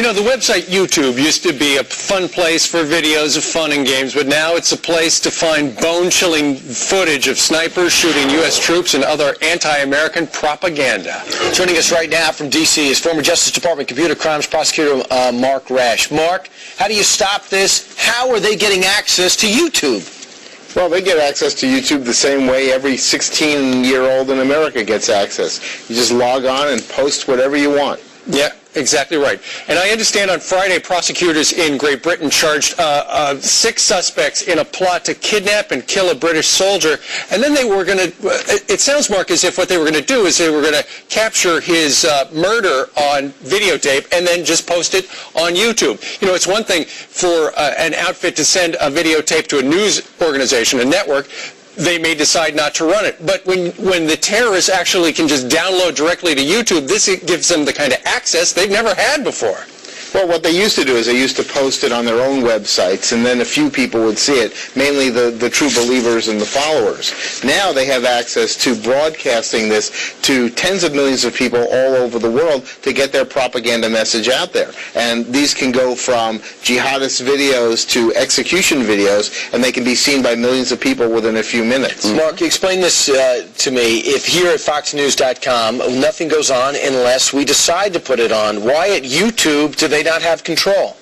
You know, the website YouTube used to be a fun place for videos of fun and games, but now it's a place to find bone-chilling footage of snipers shooting U.S. troops and other anti-American propaganda. Joining us right now from D.C. is former Justice Department Computer Crimes Prosecutor Mark Rash. Mark, how do you stop this? How are they getting access to YouTube? Well, they get access to YouTube the same way every 16-year-old in America gets access. You just log on and post whatever you want. Yeah, exactly right. And I understand on Friday, prosecutors in Great Britain charged 6 suspects in a plot to kidnap and kill a British soldier. And then they were going to, it sounds, Mark, as if what they were going to do is they were going to capture his murder on videotape and then just post it on YouTube. You know, it's one thing for an outfit to send a videotape to a news organization, a network. They may decide not to run it. But when the terrorists actually can just download directly to YouTube, this gives them the kind of access they've never had before. Well, what they used to do is they used to post it on their own websites, and then a few people would see it, mainly the true believers and the followers. Now they have access to broadcasting this to tens of millions of people all over the world to get their propaganda message out there. And these can go from jihadist videos to execution videos, and they can be seen by millions of people within a few minutes. Mark, explain this to me. If here at FoxNews.com, nothing goes on unless we decide to put it on, why at YouTube do they not have control?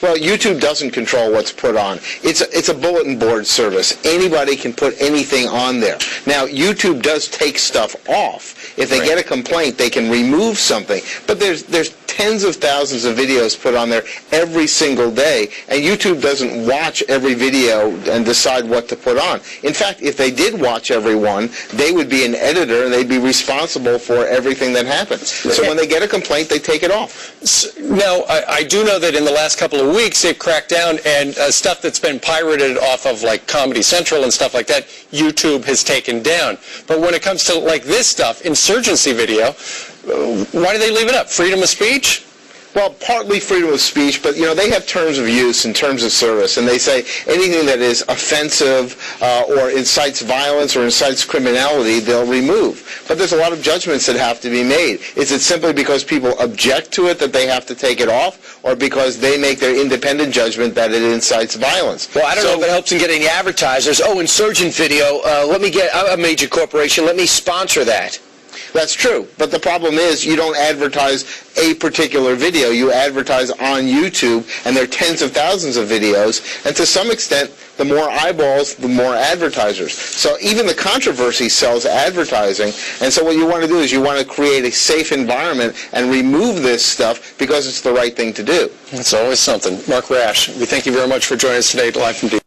Well, YouTube doesn't control what's put on. It's a bulletin board service. Anybody can put anything on there. Now, YouTube does take stuff off. If they get a complaint, they can remove something. But there's tens of thousands of videos put on there every single day, and YouTube doesn't watch every video and decide what to put on. In fact, if they did watch every one, they would be an editor, and they'd be responsible for everything that happens. So when they get a complaint, they take it off. Now, I do know that in the last couple of weeks, they've cracked down, and stuff that's been pirated off of like Comedy Central and stuff like that, YouTube has taken down. But when it comes to like this stuff, insurgency video, why do they leave it up? Freedom of speech? Well, partly freedom of speech, but, you know, they have terms of use and terms of service, and they say anything that is offensive or incites violence or incites criminality, they'll remove. But there's a lot of judgments that have to be made. Is it simply because people object to it that they have to take it off, or because they make their independent judgment that it incites violence? Well, I don't know if it helps in getting advertisers. Oh, insurgent video, let me get, I'm a major corporation, let me sponsor that. That's true, but the problem is you don't advertise a particular video. You advertise on YouTube, and there are tens of thousands of videos, and to some extent, the more eyeballs, the more advertisers. So even the controversy sells advertising, and so what you want to do is you want to create a safe environment and remove this stuff because it's the right thing to do. It's always something. Mark Rash, we thank you very much for joining us today live from D.C.